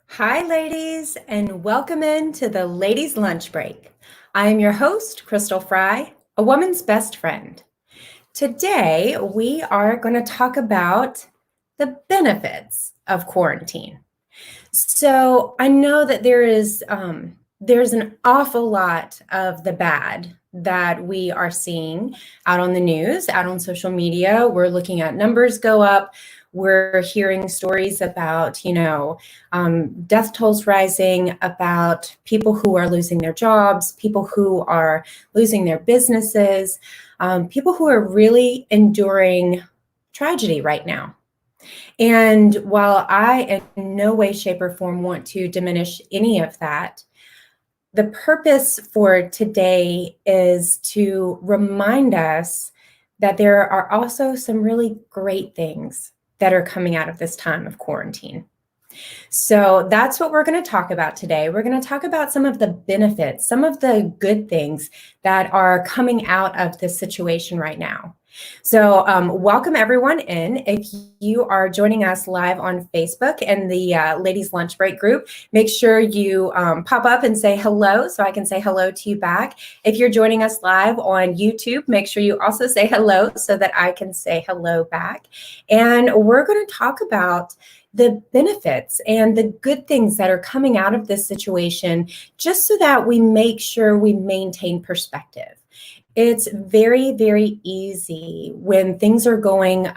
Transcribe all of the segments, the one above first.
Hi, ladies, and welcome into the Ladies' Lunch Break. I am your host, Crystal Fry, a woman's best friend. Today, we are going to talk about the benefits of quarantine. So I know that there's an awful lot of the bad that we are seeing out on the news, out on social media. We're looking at numbers go up. We're hearing stories about, death tolls rising, about people who are losing their jobs, people who are losing their businesses, people who are really enduring tragedy right now. And while I in no way, shape, or form want to diminish any of that, the purpose for today is to remind us that there are also some really great things that are coming out of this time of quarantine. So that's what we're going to talk about today. We're going to talk about some of the benefits, some of the good things that are coming out of this situation right now. So welcome everyone in. If you are joining us live on Facebook in the Ladies Lunch Break group, make sure you pop up and say hello so I can say hello to you back. If you're joining us live on YouTube, make sure you also say hello so that I can say hello back. And we're going to talk about the benefits and the good things that are coming out of this situation, just so that we make sure we maintain perspective. It's very, very easy when things are going,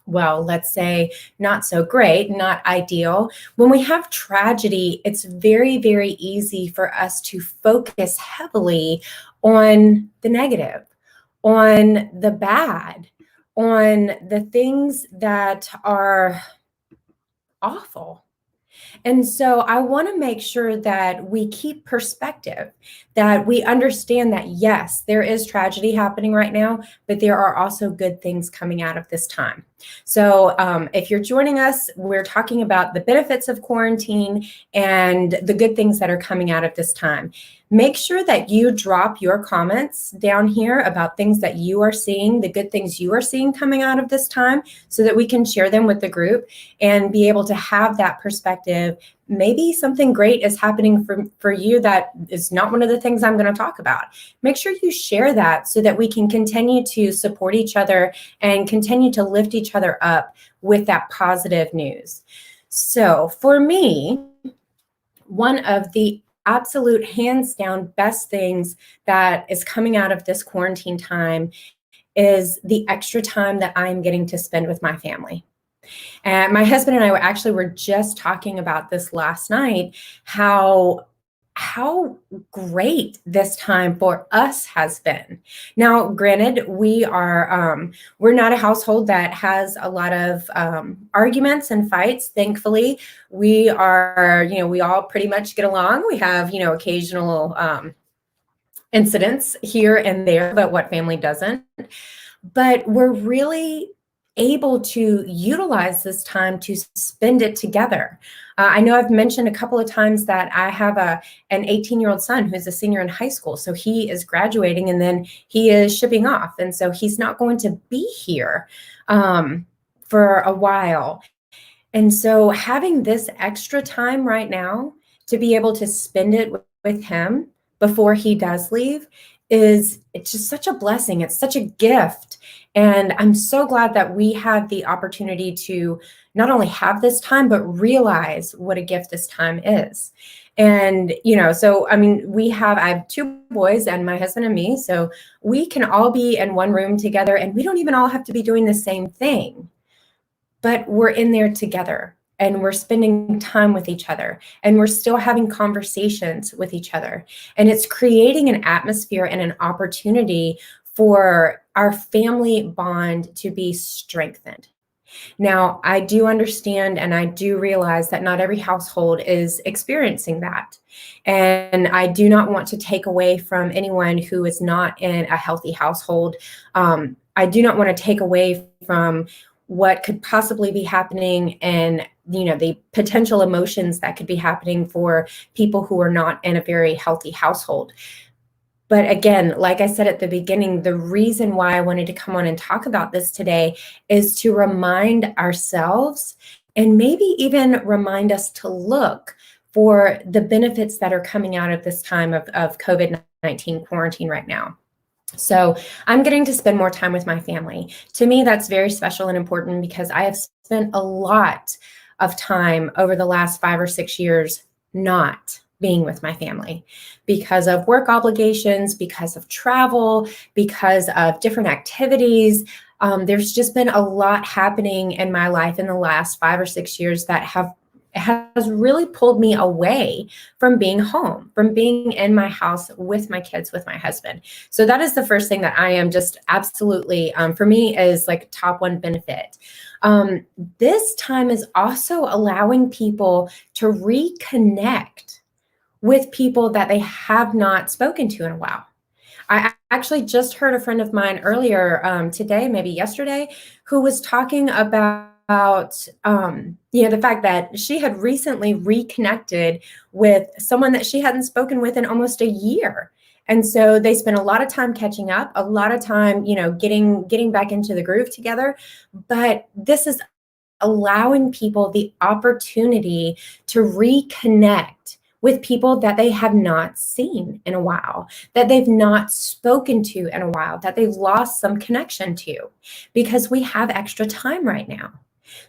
let's say not so great, not ideal. When we have tragedy, it's very, very easy for us to focus heavily on the negative, on the bad, on the things that are awful. And so I want to make sure that we keep perspective, that we understand that, yes, there is tragedy happening right now, but there are also good things coming out of this time. So if you're joining us, we're talking about the benefits of quarantine and the good things that are coming out of this time. Make sure that you drop your comments down here about things that you are seeing, the good things you are seeing coming out of this time, so that we can share them with the group and be able to have that perspective. Maybe something great is happening for you that is not one of the things I'm going to talk about. Make sure you share that so that we can continue to support each other and continue to lift each other up with that positive news. So for me, one of the absolute hands down best things that is coming out of this quarantine time is the extra time that I'm getting to spend with my family. And my husband and I were just talking about this last night, how great this time for us has been. Now, granted, we're not a household that has a lot of arguments and fights. Thankfully, we all pretty much get along. We have, occasional incidents here and there, but what family doesn't? But we're really able to utilize this time to spend it together. I know I've mentioned a couple of times that I have an 18-year-old son who's a senior in high school. So he is graduating and then he is shipping off. And so he's not going to be here for a while. And so having this extra time right now to be able to spend it with him before he does leave it's just such a blessing. It's such a gift. And I'm so glad that we have the opportunity to not only have this time, but realize what a gift this time is. And, I have two boys and my husband and me, so we can all be in one room together and we don't even all have to be doing the same thing, but we're in there together. And we're spending time with each other and we're still having conversations with each other. And it's creating an atmosphere and an opportunity for our family bond to be strengthened. Now, I do understand and I do realize that not every household is experiencing that. And I do not want to take away from anyone who is not in a healthy household. I do not want to take away from what could possibly be happening and the potential emotions that could be happening for people who are not in a very healthy household. But again, like I said at the beginning, the reason why I wanted to come on and talk about this today is to remind ourselves and maybe even remind us to look for the benefits that are coming out of this time of COVID-19 quarantine right now. So I'm getting to spend more time with my family. To me, that's very special and important because I have spent a lot of time over the last 5 or 6 years not being with my family because of work obligations, because of travel, because of different activities. There's just been a lot happening in my life in the last 5 or 6 years that has really pulled me away from being home, from being in my house with my kids, with my husband. So that is the first thing that I am just absolutely, for me, is like top one benefit. This time is also allowing people to reconnect with people that they have not spoken to in a while. I actually just heard a friend of mine earlier today, maybe yesterday, who was talking about the fact that she had recently reconnected with someone that she hadn't spoken with in almost a year. And so they spent a lot of time catching up, a lot of time, getting back into the groove together. But this is allowing people the opportunity to reconnect with people that they have not seen in a while, that they've not spoken to in a while, that they've lost some connection to, because we have extra time right now.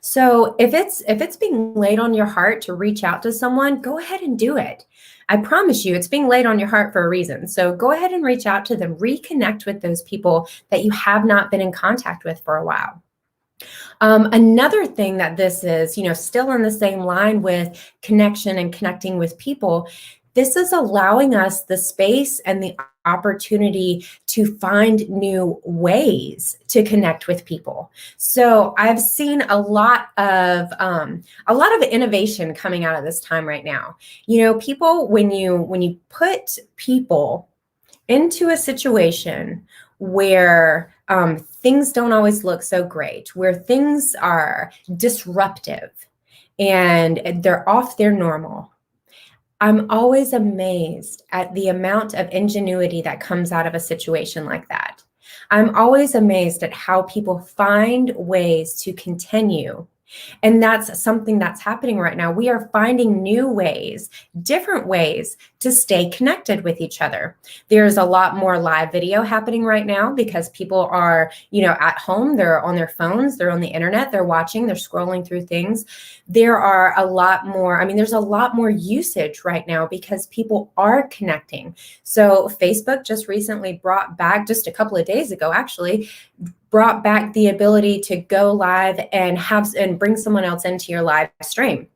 So if it's being laid on your heart to reach out to someone, go ahead and do it. I promise you, it's being laid on your heart for a reason. So go ahead and reach out to them, reconnect with those people that you have not been in contact with for a while. Another thing that this is, still in the same line with connection and connecting with people, this is allowing us the space and the opportunity to find new ways to connect with people. So I've seen a lot of innovation coming out of this time right now. People, when you put people into a situation where things don't always look so great, where things are disruptive and they're off their normal, I'm always amazed at the amount of ingenuity that comes out of a situation like that. I'm always amazed at how people find ways to continue. And that's something that's happening right now. We are finding new ways, different ways to stay connected with each other. There's a lot more live video happening right now because people are, at home, they're on their phones, they're on the internet, they're watching, they're scrolling through things. There's a lot more usage right now because people are connecting. So Facebook just recently brought back, just a couple of days ago, actually, brought back the ability to go live and bring someone else into your live stream,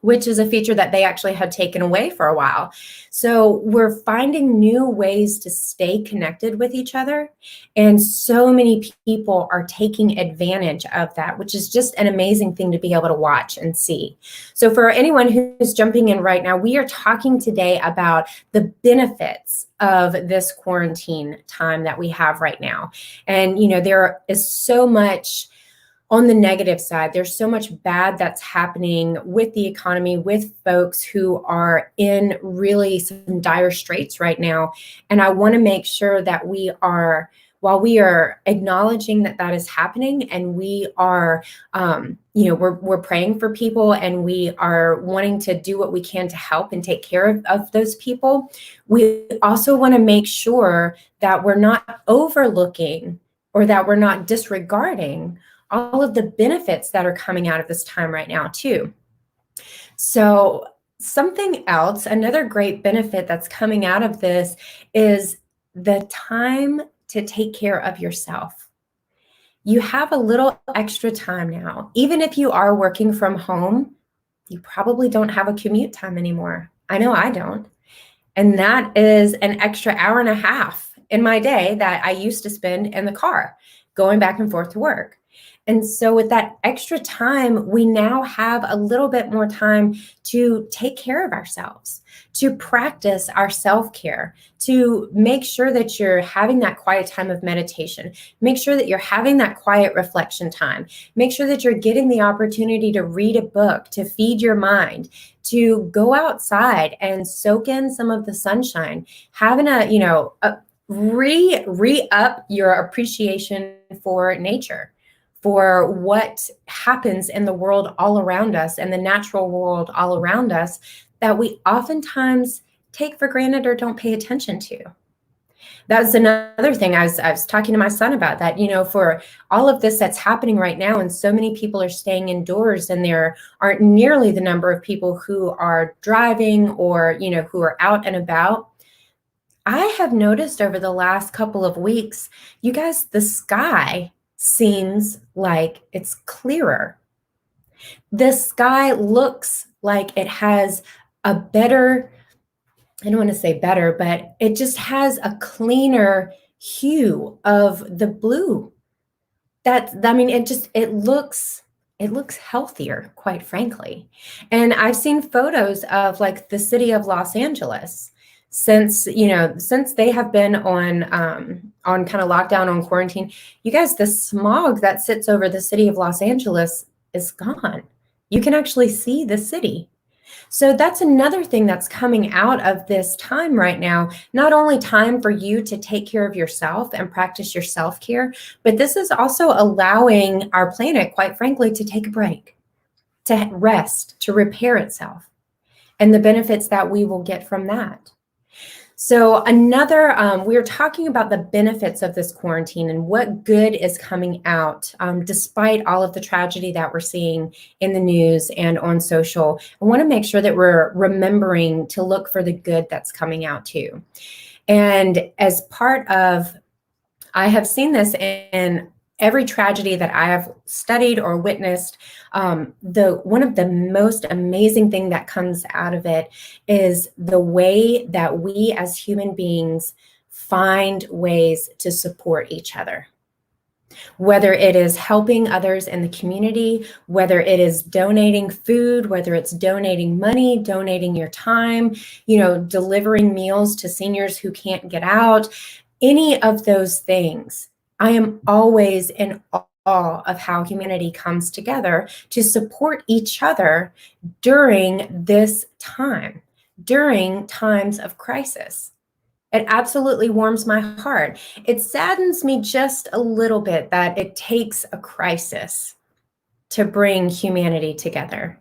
which is a feature that they actually had taken away for a while. So we're finding new ways to stay connected with each other. And so many people are taking advantage of that, which is just an amazing thing to be able to watch and see. So for anyone who's jumping in right now, we are talking today about the benefits of this quarantine time that we have right now. And, there is so much on the negative side. There's so much bad that's happening with the economy, with folks who are in really some dire straits right now. And I want to make sure that while we are acknowledging that is happening, and we are, we're praying for people, and we are wanting to do what we can to help and take care of those people, we also want to make sure that we're not overlooking or that we're not disregarding all of the benefits that are coming out of this time right now too. So something else, another great benefit that's coming out of this is the time to take care of yourself. You have a little extra time now. Even if you are working from home, you probably don't have a commute time anymore. I know I don't. And that is an extra hour and a half in my day that I used to spend in the car going back and forth to work. And so with that extra time, we now have a little bit more time to take care of ourselves, to practice our self-care, to make sure that you're having that quiet time of meditation, make sure that you're having that quiet reflection time, make sure that you're getting the opportunity to read a book, to feed your mind, to go outside and soak in some of the sunshine, having re-up your appreciation for nature, for what happens in the world all around us and the natural world all around us that we oftentimes take for granted or don't pay attention to. That's another thing. I was talking to my son about that, for all of this that's happening right now, and so many people are staying indoors, and there aren't nearly the number of people who are driving or, who are out and about. I have noticed over the last couple of weeks, you guys, the sky seems like it's clearer. The sky looks like it has a better, I don't want to say better, but it just has a cleaner hue of the blue. It looks healthier, quite frankly. And I've seen photos of like the city of Los Angeles since they have been on kind of lockdown, on quarantine. You guys, the smog that sits over the city of Los Angeles is gone. You can actually see the city. So that's another thing that's coming out of this time right now. Not only time for you to take care of yourself and practice your self-care, but this is also allowing our planet, quite frankly, to take a break, to rest, to repair itself, and the benefits that we will get from that. So we're talking about the benefits of this quarantine and what good is coming out despite all of the tragedy that we're seeing in the news and on social. I want to make sure that we're remembering to look for the good that's coming out too. And as part of, I have seen this in every tragedy that I have studied or witnessed. One of the most amazing thing that comes out of it is the way that we as human beings find ways to support each other. Whether it is helping others in the community, whether it is donating food, whether it's donating money, donating your time, delivering meals to seniors who can't get out, any of those things. I am always in awe of how humanity comes together to support each other during this time, during times of crisis. It absolutely warms my heart. It saddens me just a little bit that it takes a crisis to bring humanity together.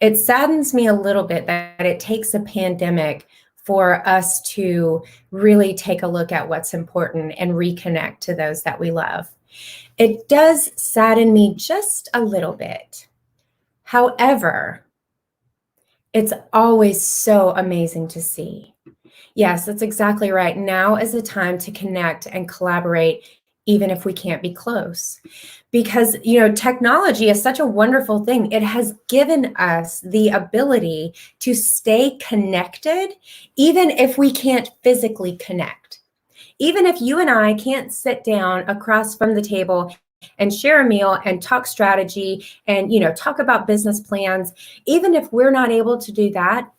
It saddens me a little bit that it takes a pandemic for us to really take a look at what's important and reconnect to those that we love. It does sadden me just a little bit. However, it's always so amazing to see. Yes, that's exactly right. Now is the time to connect and collaborate, even if we can't be close. Because, technology is such a wonderful thing. It has given us the ability to stay connected, even if we can't physically connect. Even if you and I can't sit down across from the table and share a meal and talk strategy and, talk about business plans, even if we're not able to do that,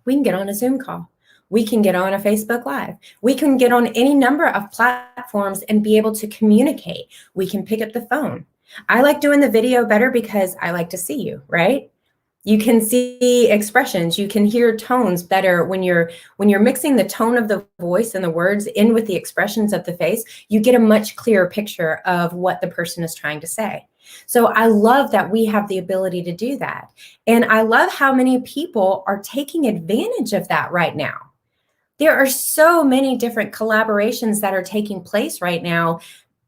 we can get on a Zoom call. We can get on a Facebook Live. We can get on any number of platforms and be able to communicate. We can pick up the phone. I like doing the video better because I like to see you, right? You can see expressions. You can hear tones better when you're mixing the tone of the voice and the words in with the expressions of the face. You get a much clearer picture of what the person is trying to say. So I love that we have the ability to do that. And I love how many people are taking advantage of that right now. There are so many different collaborations that are taking place right now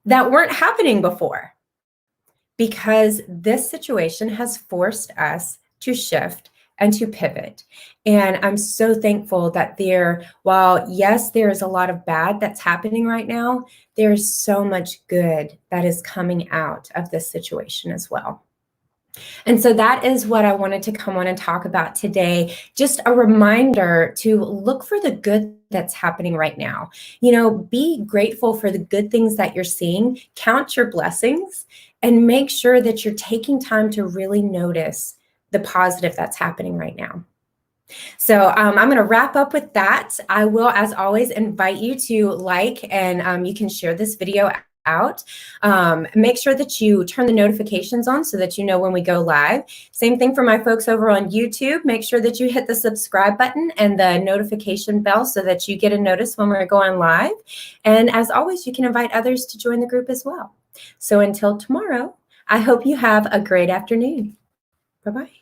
that weren't happening before, because this situation has forced us to shift and to pivot. And I'm so thankful that while yes, there is a lot of bad that's happening right now, there's so much good that is coming out of this situation as well. And so that is what I wanted to come on and talk about today. Just a reminder to look for the good that's happening right now. Be grateful for the good things that you're seeing, count your blessings, and make sure that you're taking time to really notice the positive that's happening right now. So I'm going to wrap up with that. I will, as always, invite you to like and you can share this video out. Make sure that you turn the notifications on so that you know when we go live. Same thing for my folks over on YouTube. Make sure that you hit the subscribe button and the notification bell so that you get a notice when we're going live. And as always, you can invite others to join the group as well. So until tomorrow, I hope you have a great afternoon. Bye bye.